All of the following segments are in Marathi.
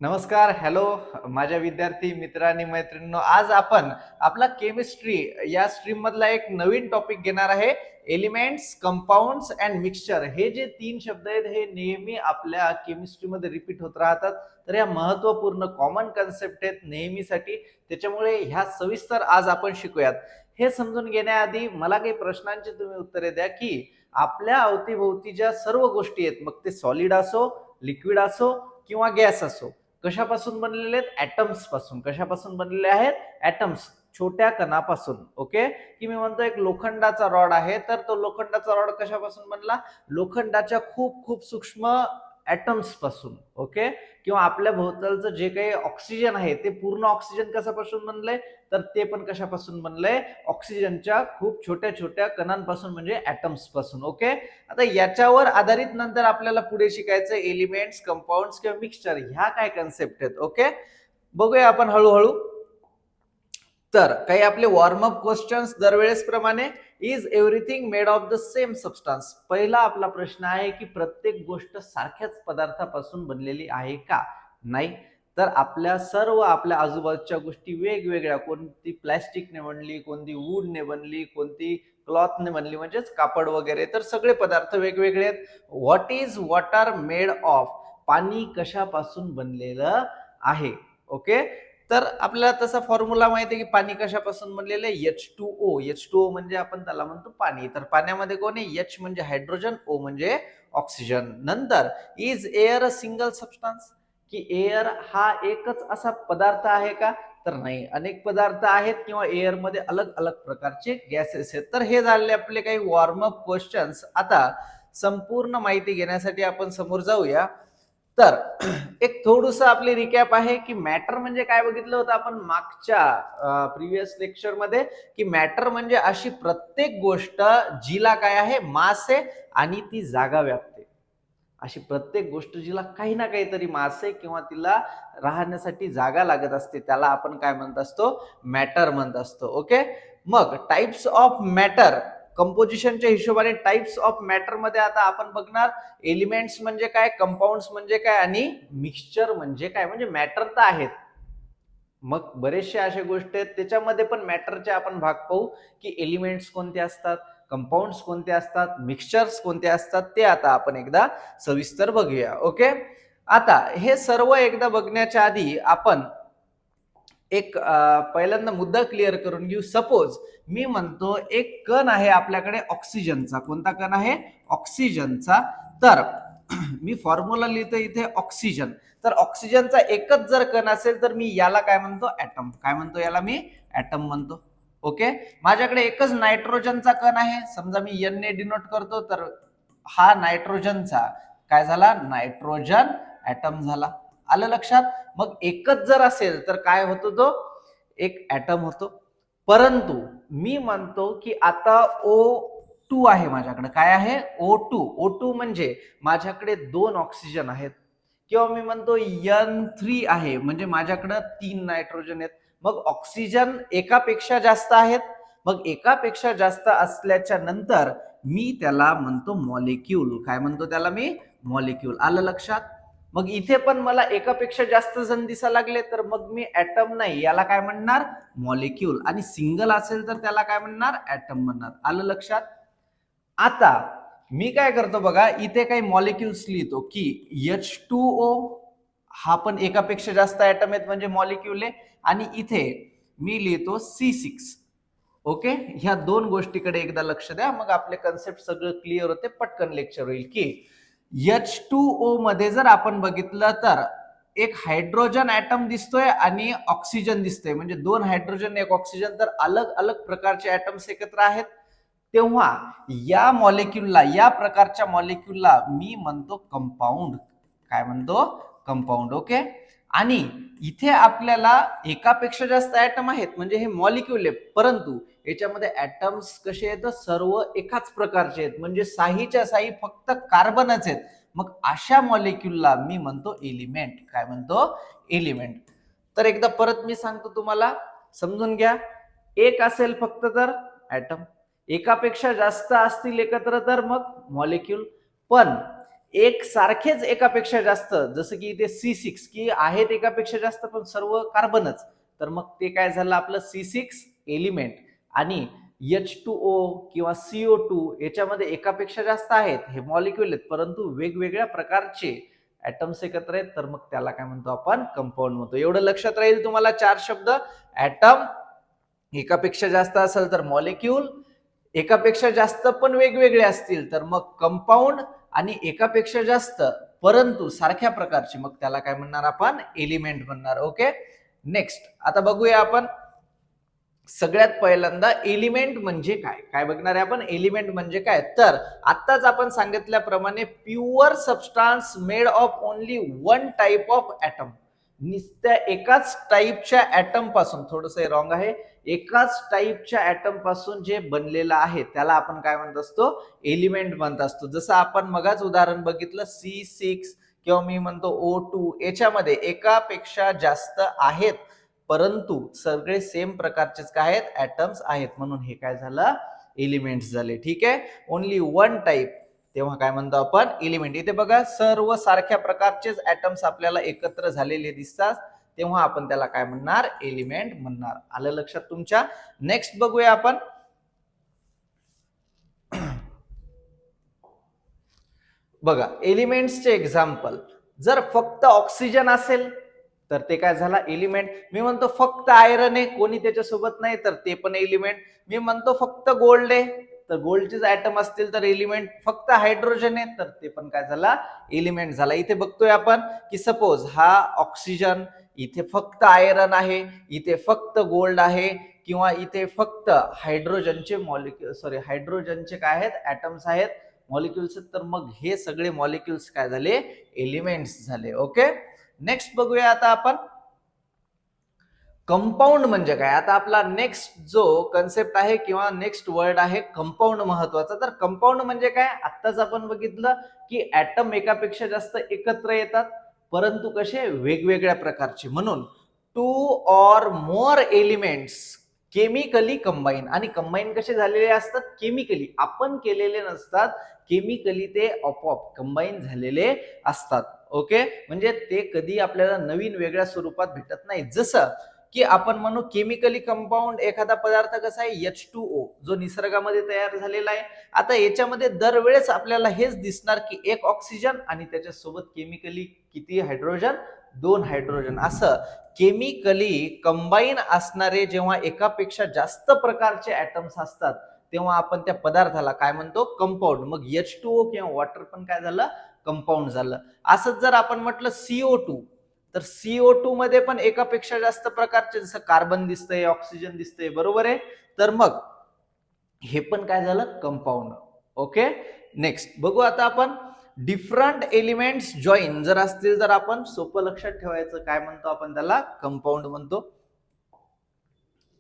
नमस्कार, हॅलो माझ्या विद्यार्थी मित्रांनी मैत्रिणींनो, आज आपण आपला केमिस्ट्री या स्ट्रीम मधला एक नवीन टॉपिक घेणार आहे. Elements, compounds and mixture. हे जे तीन शब्द आहेत हे नेहमी आपल्या केमिस्ट्रीमध्ये रिपीट होत राहतात. तर या महत्वपूर्ण कॉमन कन्सेप्ट आहेत नेहमीसाठी, त्याच्यामुळे ह्या सविस्तर आज आपण शिकूयात. हे समजून घेण्याआधी मला काही प्रश्नांची तुम्ही उत्तरे द्या की आपल्या अवतीभोवती ज्या सर्व गोष्टी आहेत, मग ते सॉलिड असो, लिक्विड असो किंवा गॅस असो, कशापासून बनलेले आहेत? ऍटम्स पासून. कशापासून बनलेले आहेत? ऍटम्स, छोट्या कणापासून. ओके, की मी म्हणतो एक लोखंडाचा रॉड आहे, तर तो लोखंडाचा रॉड कशापासून बनला? लोखंडाच्या खूप खूप सूक्ष्म ऍटम्स पासून. ओके, किंवा आपल्या भोवतालचं जे काही ऑक्सिजन आहे ते पूर्ण ऑक्सिजन कशापासून बनलंय? तर ते पण कशापासून बनलंय? ऑक्सिजनच्या खूप छोट्या छोट्या कणांपासून, म्हणजे ऍटम्स पासून. ओके, आता याच्यावर आधारित नंतर आपल्याला पुढे शिकायचं एलिमेंट्स, कंपाऊंड्स किंवा मिक्सचर, ह्या काय कन्सेप्ट आहेत. ओके, बघूया आपण हळूहळू. तर काही आपले वॉर्मअप क्वेश्चन्स दरवेळेस प्रमाणे. Is everything made of the same substance? पहिला आपला प्रश्न आहे की प्रत्येक गोष्ट सारख्याच पदार्थापासून बनलेली आहे का? नाही. तर आपल्या आजूबाजूच्या गोष्टी वेगवेगळ्या, कोणती प्लॅस्टिकने बनली, कोणती वूडने बनली, कोणती क्लॉथने बनली, म्हणजेच कापड वगैरे, तर सगळे पदार्थ वेगवेगळे आहेत. What is water made of? पाणी कशापासून बनलेलं आहे? ओके, तर आपल्याला तसा फॉर्म्युला माहिती आहे की पाणी कशापासून बनलेलं आहे? H2O. H2O म्हणजे आपण त्याला म्हणतो पाणी. तर पाण्यामध्ये कोण आहे? H म्हणजे हायड्रोजन, O म्हणजे ऑक्सिजन. नंतर is air a single substance? की एअर हा एकच असा पदार्थ आहे का? तर नाही, अनेक पदार्थ आहेत किंवा एअर मध्ये अलग अलग प्रकारचे गॅसेस आहेत. तर हे झाले आपले काही वॉर्मअप क्वेश्चन्स. आता संपूर्ण माहिती घेण्यासाठी आपण समोर जाऊया. तर एक थोडंसं आपली रिकॅप आहे की मॅटर म्हणजे काय बघितलं होतं आपण मागच्या प्रिव्हियस लेक्चर मध्ये, की मॅटर म्हणजे अशी प्रत्येक गोष्ट जिला काय आहे? मास आहे आणि ती जागा व्यापते. अशी प्रत्येक गोष्ट जिला काही ना काहीतरी मास आहे किंवा तिला राहण्यासाठी जागा लागत असते, त्याला आपण काय म्हणत असतो? मॅटर म्हणत असतो. ओके, मग टाइप्स ऑफ मॅटर, कंपोजिशनच्या हिशोबाने टाइप्स ऑफ मॅटर मध्ये आता आपण बघणार एलिमेंट्स म्हणजे काय, कंपाऊंड्स म्हणजे काय आणि मिक्सचर म्हणजे काय. म्हणजे मॅटर तर आहेत, मग बरेचसे अशा गोष्टी आहेत त्याच्यामध्ये पण मॅटरचे आपण भाग पाहू की एलिमेंट्स कोणते असतात, कंपाऊंड्स कोणते असतात, मिक्सचर्स कोणते असतात, ते आता आपण एकदा सविस्तर बघूया. ओके, आता हे सर्व एकदा बघण्याच्या आधी आपण एक पहिल्यांदा मुद्दा क्लिअर करून घेऊ. सपोज मी म्हणतो एक कण आहे आपल्याकडे ऑक्सिजनचा. कोणता कण आहे? ऑक्सिजनचा. तर मी फॉर्म्युला लिहितो इथे ऑक्सिजन. तर ऑक्सिजनचा एकच जर कण असेल तर मी याला काय म्हणतो? ऍटम. काय म्हणतो याला? मी ऍटम म्हणतो. ओके, माझ्याकडे एकच नायट्रोजनचा कण आहे, समजा मी N ने डिनोट करतो, तर हा नायट्रोजनचा काय झाला? नायट्रोजन ऍटम झाला. आलं लक्षात? मग एकच जर असेल तर काय होतो? तो एक ऍटम होतो. परंतु मी म्हणतो की आता O2 आहे माझ्याकडे. काय आहे? O2 म्हणजे माझ्याकडे 2 ऑक्सिजन आहेत, किंवा मी म्हणतो N3 आहे, म्हणजे माझ्याकडे 3 नायट्रोजन आहेत. मग ऑक्सिजन एकापेक्षा जास्त आहेत. मग एकापेक्षा जास्त असल्याच्या नंतर मी त्याला म्हणतो मॉलिक्यूल. काय म्हणतो त्याला मी? मॉलिक्यूल. आलं लक्षात? मग इथे पण मला एकापेक्षा जास्त जण दिसा लागले तर मग मी ऍटम नाही, याला काय म्हणणार? मॉलिक्यूल. आणि सिंगल असेल तर त्याला काय म्हणणार? ऍटम म्हणणार. आलं लक्षात? आता मी काय करतो बघा, इथे काही मॉलिक्युल्स लिहितो की H2O हा पण एकापेक्षा जास्त ऍटम आहेत म्हणजे मॉलिक्यूल आहे. आणि इथे मी लिहितो C6. ओके, ह्या दोन गोष्टीकडे एकदा लक्ष द्या, मग आपले कन्सेप्ट सगळं क्लिअर होते, पटकन लेक्चर होईल. की H2O मध्ये जर आपण बघितलं तर एक हायड्रोजन ऍटम दिसतोय आणि ऑक्सिजन दिसतोय, म्हणजे 2 हायड्रोजन एक ऑक्सिजन, तर अलग अलग प्रकारचे ऍटम्स एकत्र आहेत. तेव्हा या मॉलिक्यूलला, या प्रकारच्या मॉलिक्यूलला मी म्हणतो कंपाऊंड. काय म्हणतो? कंपाऊंड. ओके, आणि इथे आपल्याला एकापेक्षा जास्त ऍटम आहेत म्हणजे हे मॉलिक्यूल आहे, परंतु याच्यामध्ये ऍटम्स कसे आहेत? सर्व एकाच प्रकारचे आहेत, म्हणजे साहीच्या साही फक्त कार्बनच आहेत. मग अशा मॉलिक्यूलला मी म्हणतो एलिमेंट. काय म्हणतो? एलिमेंट. तर एकदा परत मी सांगतो तुम्हाला, समजून घ्या. एक असेल फक्त तर ऍटम, एकापेक्षा जास्त असतील एकत्र तर मग मॉलिक्यूल. पण एक सारखेच एकापेक्षा जास्त, जसं की इथे C6 की आहेत एकापेक्षा जास्त पण सर्व कार्बनच, तर मग ते काय झालं आपलं C6 एलिमेंट. आणि H2O किंवा CO2 याच्यामध्ये एकापेक्षा जास्त आहेत, हे मॉलिक्युल आहेत, परंतु वेगवेगळ्या प्रकारचे ऍटम्स एकत्र आहेत, तर मग त्याला काय म्हणतो आपण कंपाऊंड म्हणतो. एवढं लक्षात राहील तुम्हाला 4 शब्द. ऍटम एकापेक्षा जास्त असेल तर मॉलिक्यूल, एकापेक्षा जास्त पण वेगवेगळे असतील तर मग कंपाऊंड, आणि एकापेक्षा जास्त परंतु सारख्या प्रकारचे मग त्याला काय म्हणणार आपण एलिमेंट म्हणणार. ओके. नेक्स्ट आता बघूया आपण सगळ्यात पहिल्यांदा एलिमेंट म्हणजे काय काय बघणार आहे आपण. एलिमेंट म्हणजे काय, तर आताच आपण सांगितल्याप्रमाणे pure substance made of only one type of atom. नुसत्या एकाच टाईपच्या ऍटम पासून, थोडस रॉंग आहे, एकाच टाईपच्या ऍटम पासून जे बनलेलं आहे त्याला आपण काय म्हणत असतो एलिमेंट म्हणत असतो. जसं आपण मगाच उदाहरण बघितलं C6 किंवा मी म्हणतो O2, याच्यामध्ये एकापेक्षा जास्त आहेत परंतु सगळे सेम प्रकारचेच काय आहेत ऍटम्स आहेत, म्हणून हे काय झालं एलिमेंट्स झाले. ठीक आहे. ओनली वन टाईप, तेव्हा काय म्हणतो आपण एलिमेंट. इथे बघा सर्व सारख्या प्रकारचेच ऍटम्स आपल्याला एकत्र झालेले दिसतात, तेव्हा आपण त्याला काय म्हणणार एलिमेंट म्हणणार. आलं लक्षात तुमच्या. नेक्स्ट बघूया आपण. बघा एलिमेंट्सचे एक्झाम्पल, जर फक्त ऑक्सिजन असेल तर ते काय झाला एलिमेंट. मी म्हणतो फक्त आयरन आहे, कोणी त्याच्यासोबत नाही, तर ते पण एलिमेंट. मी म्हणतो फक्त गोल्ड आहे, तर गोल्डचेच ऍटम असतील तर एलिमेंट. फक्त हायड्रोजन आहे तर ते पण काय झाला एलिमेंट झाला. इथे बघतोय आपण की सपोज हा ऑक्सिजन, इथे फक्त आयरन आहे, इथे फक्त गोल्ड आहे, किंवा इथे फक्त हायड्रोजनचे हायड्रोजनचे काय आहेत ऍटम्स आहेत, मॉलिक्युल्स, तर मग हे सगळे मॉलिक्युल्स काय झाले एलिमेंट्स झाले. ओके. नेक्स्ट बघूया आता आपण कंपाऊंड म्हणजे काय. आता आपला नेक्स्ट जो कन्सेप्ट आहे किंवा नेक्स्ट वर्ड आहे कंपाऊंड महत्वाचा. तर कंपाऊंड म्हणजे काय, आत्ताच आपण बघितलं की ऍटम एकापेक्षा जास्त एकत्र येतात परंतु कसे वेगवेगळ्या प्रकारचे, म्हणून to or more elements chemically combine. आणि कंबाईन कसे झालेले असतात केमिकली, आपण केलेले नसतात, केमिकली ते आपोआप कंबाईन झालेले असतात. ओके. म्हणजे ते कधी आपल्याला नवीन वेगळ्या स्वरूपात भेटत नाही. जसं की आपण म्हणू केमिकली कंपाऊंड एखादा पदार्थ कसा आहे H2O, जो निसर्गामध्ये तयार झालेला आहे. आता याच्यामध्ये दरवेळेस आपल्याला हेच दिसणार की एक ऑक्सिजन आणि त्याच्यासोबत केमिकली किती हायड्रोजन, 2 हायड्रोजन. असं केमिकली कंबाईन असणारे जेव्हा एकापेक्षा जास्त प्रकारचे ऍटम्स असतात तेव्हा आपण त्या पदार्थाला काय म्हणतो कंपाऊंड. मग H2O किंवा वॉटर पण काय झालं कंपाऊंड झालं. असंच जर आपण म्हटलं CO2, तर CO2 मध्ये पण एकापेक्षा जास्त प्रकारचे, जसं कार्बन दिसतंय, ऑक्सिजन दिसतंय, बरोबर आहे, तर मग हे पण काय झालं कंपाऊंड. ओके. नेक्स्ट बघू आता आपण डिफरंट एलिमेंट्स जॉईन जर असतील तर आपण सोपं लक्षात ठेवायचं, काय म्हणतो आपण त्याला कंपाऊंड म्हणतो.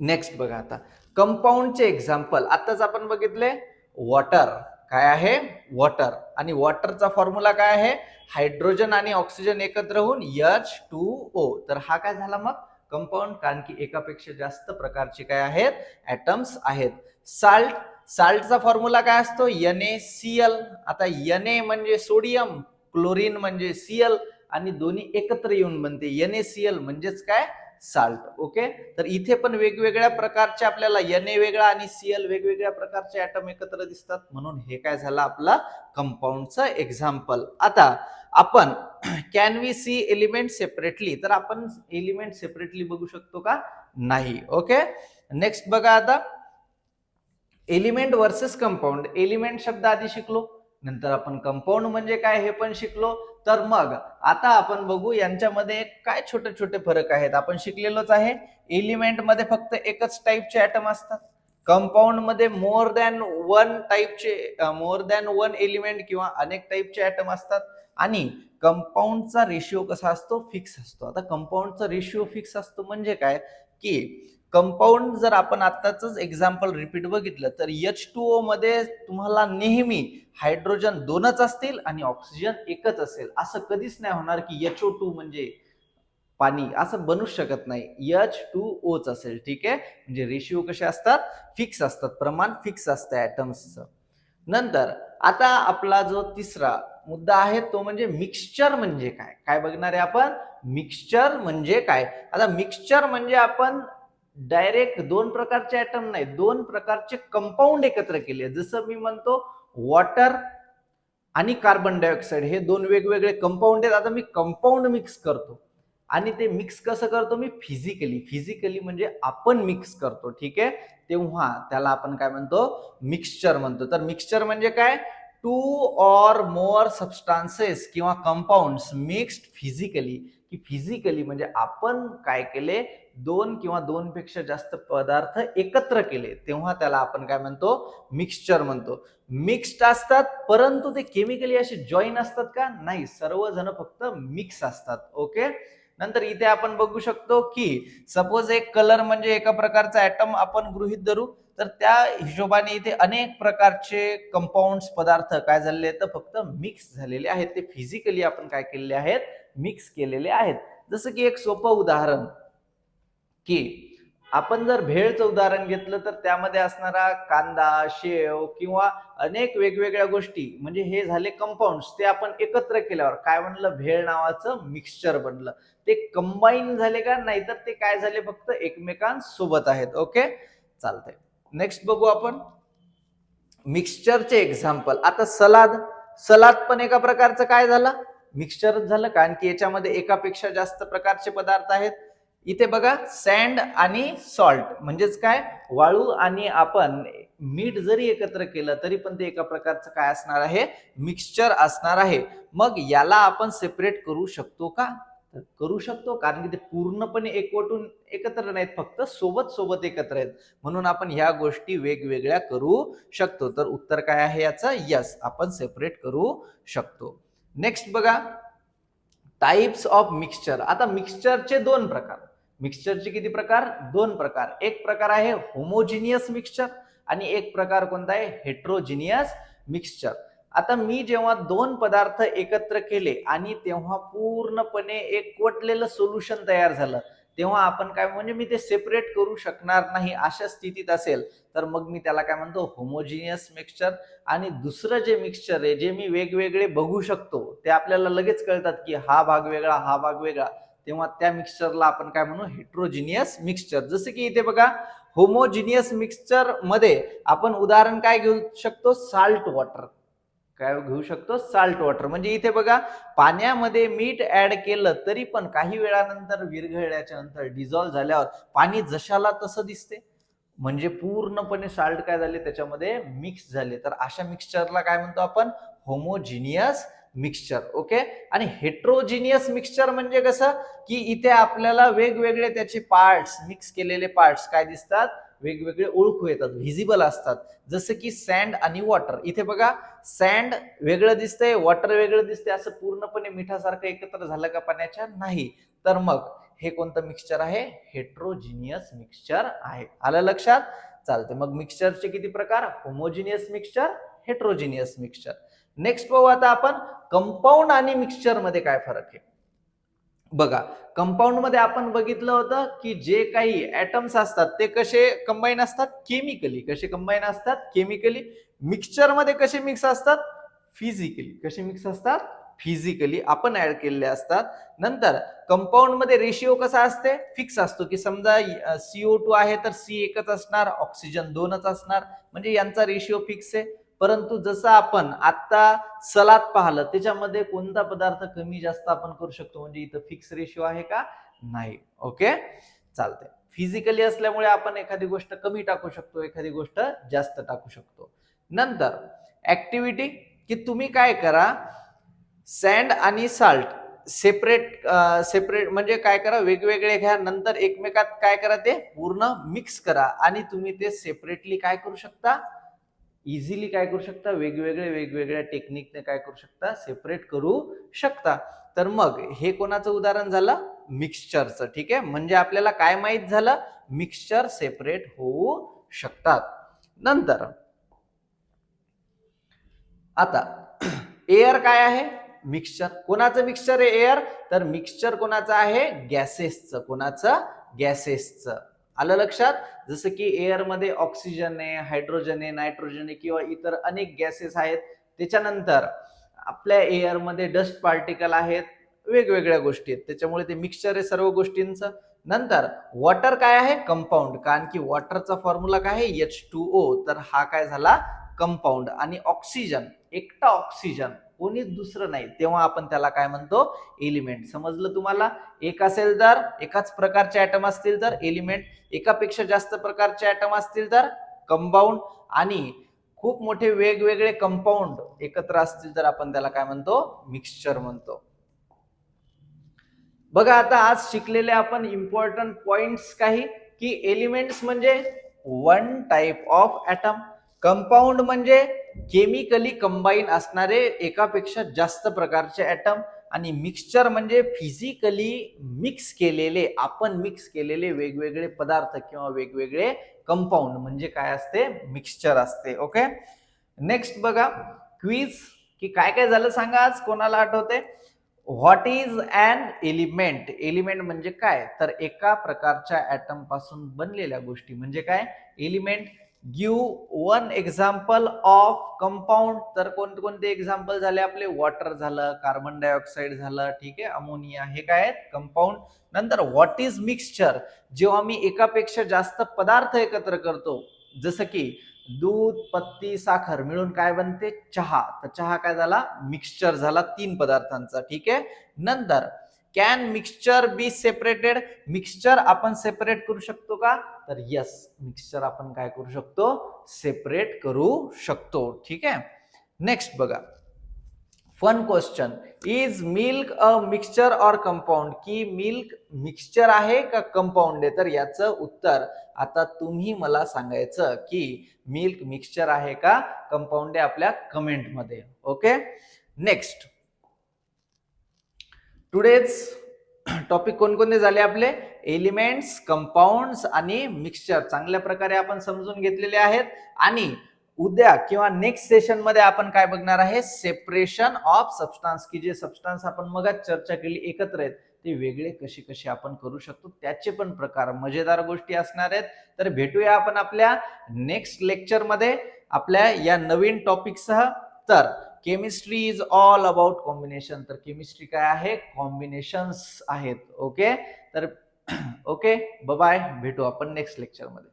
नेक्स्ट बघा आता कंपाऊंडचे एक्झाम्पल. आताच आपण बघितले वॉटर, काय आहे वॉटर, आणि वॉटरचा फॉर्म्युला काय आहे हायड्रोजन आणि ऑक्सिजन एकत्र होऊन H2O. तर हा काय झाला मग कंपाऊंड, कारण की एकापेक्षा जास्त प्रकारचे काय आहेत ऍटम्स आहेत. साल्ट, साल्टचा फॉर्म्युला काय असतो NaCl. आता Na म्हणजे सोडियम, क्लोरीन म्हणजे Cl, आणि दोन्ही एकत्र येऊन बनते NaCl म्हणजेच काय साल्ट. ओके. तर इथे पण वेगवेगळ्या प्रकारचे आपल्याला Na वेगळा आणि Cl वेगवेगळ्या प्रकारचे ऍटम एकत्र दिसतात, म्हणून हे काय झालं आपला कंपाऊंडचं एक्झाम्पल. आता आपण can we see element separately, तर आपण एलिमेंट सेपरेटली बघू शकतो का नाही. ओके. नेक्स्ट बघा आता एलिमेंट वर्सेस कंपाऊंड. एलिमेंट शब्द आधी शिकलो, नंतर आपण कंपाऊंड म्हणजे काय हे पण शिकलो. तर मग आता आपण बघू यांच्यामध्ये काय छोटे छोटे फरक आहेत. आपण शिकलेलोच आहे एलिमेंट मध्ये फक्त एकच टाईपचे ऍटम असतात, कंपाऊंड मध्ये मोर दॅन वन एलिमेंट किंवा अनेक टाईपचे ऍटम असतात. आणि कंपाऊंडचा रेशिओ कसा असतो फिक्स असतो. आता कंपाऊंडचा रेशिओ फिक्स असतो म्हणजे काय की कंपाऊंड जर आपण आताच एक्झाम्पल रिपीट बघितलं तर H2O मध्ये तुम्हाला नेहमी हायड्रोजन 2च असतील आणि ऑक्सिजन एकच असेल. असं कधीच नाही होणार की HO2 म्हणजे पाणी, असं बनूच शकत नाही, H2Oच असेल. ठीक आहे. म्हणजे रेशिओ कसे असतात फिक्स असतात, प्रमाण फिक्स असतं ऍटम्सचं. नंतर आता आपला जो तिसरा मुद्दा आहे तो म्हणजे मिक्सचर म्हणजे काय. काय बघणार आहे आपण, मिक्सचर म्हणजे काय. आता मिक्सचर म्हणजे आपण डायरेक्ट दोन प्रकारचे ऍटम नाही, दोन प्रकारचे कंपाऊंड एकत्र केले. जसं मी म्हणतो वॉटर आणि कार्बन डायऑक्साईड हे दोन वेगवेगळे कंपाऊंड आहेत. आता मी कंपाऊंड मिक्स करतो आणि ते मिक्स कसं करतो मी, फिजिकली म्हणजे आपण मिक्स करतो. ठीक आहे, तेव्हा त्याला आपण काय म्हणतो, मिक्सचर म्हणतो. तर मिक्सचर म्हणजे काय, टू ऑर मोर सबस्टान्सेस किंवा कंपाऊंड्स मिक्स्ड फिजिकली. की फिजिकली म्हणजे आपण काय केले, दोन किंवा दोन पेक्षा जास्त पदार्थ एकत्र केले, तेव्हा त्याला आपण काय म्हणतो, मिक्सचर म्हणतो. मिक्स्ड असतात परंतु ते केमिकली असे जॉईन असतात का, नाही, सर्वजण फक्त मिक्स असतात. ओके, नंतर इथे आपण बघू शकतो की सपोज एक कलर म्हणजे एका प्रकारचा ऍटम आपण गृहीत धरू, तर त्या हिशोबाने इथे अनेक प्रकारचे कंपाऊंड्स पदार्थ काय झालेले तर फक्त मिक्स झालेले आहेत. ते फिजिकली आपण काय केलेले आहेत, मिक्स केलेले आहेत. जसं की एक सोपं उदाहरण, की आपण जर भेळचं उदाहरण घेतलं तर त्यामध्ये असणारा कांदा, शेव किंवा अनेक वेगवेगळ्या गोष्टी म्हणजे हे झाले कंपाऊंड्स, ते आपण एकत्र केल्यावर काय बनलं, भेळ नावाचं मिक्सचर बनलं. ते कंबाईन झाले का, नाही तर ते काय झाले, फक्त एकमेकांसोबत आहेत. ओके, चालतंय. नेक्स्ट बघू आपण मिक्सचरचे एक्झाम्पल. आता सलाद पण एका प्रकारचं काय झालं, मिक्सचरच झालं, कारण की याच्यामध्ये एकापेक्षा जास्त प्रकारचे पदार्थ आहेत. इथे बघा सँड आणि सॉल्ट म्हणजेच काय, वाळू आणि आपण मीठ जरी एकत्र केलं तरी पण ते एका प्रकारचं काय असणार आहे, मिक्सचर असणार आहे. मग याला आपण सेपरेट करू शकतो का, तर करू शकतो, कारण की ते पूर्णपणे एकवटून एकत्र नाहीत, फक्त सोबत एकत्र आहेत, म्हणून आपण ह्या गोष्टी वेगवेगळ्या करू शकतो. तर उत्तर काय आहे याचं, यस, आपण सेपरेट करू शकतो. नेक्स्ट बघा, टाइप्स ऑफ मिक्सचर. आता मिक्सचरचे दोन प्रकार. मिक्सचरचे किती प्रकार, दोन प्रकार. एक प्रकार आहे होमोजिनियस मिक्सचर आणि एक प्रकार कोणता आहे, हेट्रोजिनियस मिक्सचर. आता मी जेव्हा दोन पदार्थ एकत्र केले आणि तेव्हा पूर्णपणे एकवटलेलं सोल्युशन तयार झालं, तेव्हा आपण काय म्हणजे मी ते सेपरेट करू शकणार नाही अशा स्थितीत असेल तर मग मी त्याला काय म्हणतो, होमोजिनियस मिक्सचर. आणि दुसरं जे मिक्सचर आहे, जे मी वेगवेगळे बघू शकतो, ते आपल्याला लगेच कळतात की हा भाग वेगळा, हा भाग वेगळा, तेव्हा त्या मिक्सचरला आपण काय म्हणू, हेट्रोजिनियस मिक्सचर. जसं की इथे बघा, होमोजिनियस मिक्सचर मध्ये आपण उदाहरण काय घेऊ शकतो, साल्ट वॉटर. काय घेऊ शकतो, साल्ट वॉटर. म्हणजे इथे बघा, पाण्यामध्ये मीठ ऍड केलं तरी पण काही वेळानंतर, विरघळल्याच्या नंतर, डिझॉल्व्ह झाल्यावर पाणी जशाला तसं दिसते, म्हणजे पूर्णपणे साल्ट काय झाले, त्याच्यामध्ये मिक्स झाले. तर अशा मिक्सचरला काय म्हणतो आपण, होमोजिनियस मिक्सचर. ओके, आणि हेट्रोजिनियस मिक्सचर म्हणजे कसं, की इथे आपल्याला वेगवेगळे त्याचे पार्ट्स, मिक्स केलेले पार्ट्स काय दिसतात, वेगवेगळे ओळखू येतात, व्हिजिबल असतात. जसं की सँड आणि वॉटर. इथे बघा, सँड वेगळं दिसतंय, वॉटर वेगळं दिसतंय, असं पूर्णपणे मिठासारखं एकत्र झालं का पाण्याच्या, नाही. तर मग हे कोणतं मिक्सचर आहे, हेट्रोजिनियस मिक्सचर आहे. आलं लक्षात, चालतं. मग मिक्सचरचे किती प्रकार, homogeneous mixture, heterogeneous mixture. Next पाहू आता आपण कंपाऊंड आणि मिक्सचर मध्ये काय फरक आहे. बघा, कंपाऊंड मध्ये आपण बघितलं होतं की जे काही ऍटम्स असतात ते कसे कंबाईन असतात, केमिकली. कसे कंबाईन असतात, केमिकली. मिक्सचर मध्ये कसे मिक्स असतात, फिजिकली. कसे मिक्स असतात, फिजिकली आपण ऍड केलेले असतात. नंतर कंपाऊंड मध्ये रेशिओ कसा असते, फिक्स असतो, की समजा CO2 आहे तर C एकच असणार, ऑक्सिजन दोनच असणार, म्हणजे यांचा रेशिओ फिक्स आहे. परंतु जसं आपण आता सलाद पाहिलं, त्याच्यामध्ये कोणता पदार्थ कमी जास्त आपण करू शकतो, म्हणजे इथं फिक्स रेशिओ आहे का, नाही. ओके, चालतंय. फिजिकली असल्यामुळे आपण एखादी गोष्ट कमी टाकू शकतो, एखादी गोष्ट जास्त टाकू शकतो. नंतर ऍक्टिव्हिटी, की तुम्ही काय करा, सँड आणि साल्ट सेपरेट म्हणजे काय करा, वेगवेगळे घ्या, नंतर एकमेकात काय करा, ते पूर्ण मिक्स करा आणि तुम्ही ते सेपरेटली काय करू शकता, इझिली काय करू शकता, वेगवेगळ्या टेक्निकने काय करू शकता, सेपरेट करू शकता. तर मग हे कोणाचं उदाहरण झालं, मिक्सचरचं. ठीक आहे, म्हणजे आपल्याला काय माहित झालं, मिक्सचर सेपरेट होऊ शकतात. नंतर आता एअर काय आहे, मिक्सचर. कोणाचं मिक्सचर आहे, एअर. तर मिक्सचर कोणाचं आहे, गॅसेसचं. कोणाचं, गॅसेसचं. आलं लक्षात. जसं की एअर मध्ये ऑक्सिजन आहे, हायड्रोजन आहे, नायट्रोजन आहे किंवा इतर अनेक गॅसेस आहेत. त्याच्यानंतर आपल्या एअरमध्ये डस्ट पार्टिकल आहेत, वेगवेगळ्या गोष्टी आहेत, त्याच्यामुळे ते मिक्सचर आहे सर्व गोष्टींचं. नंतर वॉटर काय आहे? कंपाऊंड, कारण की वॉटरचा फॉर्म्युला काय आहे? H2O, तर हा काय झाला? कंपाऊंड. आणि ऑक्सिजन, एकटा ऑक्सिजन, कोणीच दुसरं नाही, तेव्हा आपण त्याला काय म्हणतो? एलिमेंट. समजलं तुम्हाला? एक असेल तर, एकाच प्रकारचे ऍटम असतील तर एलिमेंट, एकापेक्षा जास्त प्रकारचे ऍटम असतील तर कंपाऊंड, आणि खूप मोठे वेगवेगळे कंपाऊंड एकत्र असतील तर आपण त्याला काय म्हणतो? मिक्सचर म्हणतो. बघा आता आज शिकलेले आपण इम्पॉर्टंट पॉइंट्स काही, की एलिमेंट्स म्हणजे one type of atom, compound म्हणजे केमिकली कंबाईन असणारे एकापेक्षा जास्त प्रकारचे ऍटम, आणि मिक्सचर म्हणजे फिजिकली आपण मिक्स केलेले वेगवेगळे पदार्थ किंवा वेगवेगळे कंपाऊंड म्हणजे काय असते? मिक्सचर असते. ओके, नेक्स्ट बघा क्विज, की काय काय झालं सांगा आज, कोणाला आठवते? What is an element? Element म्हणजे काय? तर एका प्रकारच्या ऍटम पासून बनलेल्या गोष्टी म्हणजे काय? Element. Give one example of compound, तर कोणते एक्झाम्पल झाले आपले? वॉटर झालं, कार्बन डायऑक्साइड झालं, ठीक आहे, अमोनिया, हे काय आहेत? कंपाऊंड. नंतर व्हॉट इज मिक्सचर? जेव्हा मी एकापेक्षा जास्त पदार्थ एकत्र करतो, जसं की दूध, पत्ती, साखर मिळून काय बनते? चहा. तर चहा काय झाला? मिक्सचर झाला तीन पदार्थांचा, ठीक आहे. नंतर can mixture be separated? Mixture आपण सेपरेट करू शकतो का? तर यस, मिक्सचर आपण काय करू शकतो? सेपरेट करू शकतो, ठीक आहे. नेक्स्ट बघा, fun question, is milk a mixture और कंपाऊंड? की मिल्क मिक्सचर आहे का कंपाऊंड आहे? तर याचं उत्तर आता तुम्ही मला सांगायचं की मिल्क मिक्सचर आहे का कंपाऊंड आहे आपल्या कमेंट मध्ये. ओके, नेक्स्ट टुडेज टॉपिक कोणकोणते झाले आपले? एलिमेंट्स, कंपाऊंड्स आणि मिक्सचर चांगल्या प्रकारे आपण समजून घेतलेले आहेत. आणि उद्या किंवा नेक्स्ट सेशन मध्ये आपण काय बघणार आहे? सेपरेशन ऑफ सबस्टन्स, की जे सबस्टन्स आपण मगाच चर्चा केली एकत्र आहेत ते वेगळे कसे कसे आपण करू शकतो, त्याचे पण प्रकार, मजेदार गोष्टी असणार आहेत. तर भेटूया आपण आपल्या नेक्स्ट लेक्चर मध्ये आपल्या या नवीन टॉपिक सह. तर chemistry is all about combination, तर केमिस्ट्री काय आहे? कॉम्बिनेशन्स आहेत. ओके, तर ओके, बाय बाय, भेटू आपण नेक्स्ट लेक्चर मध्ये.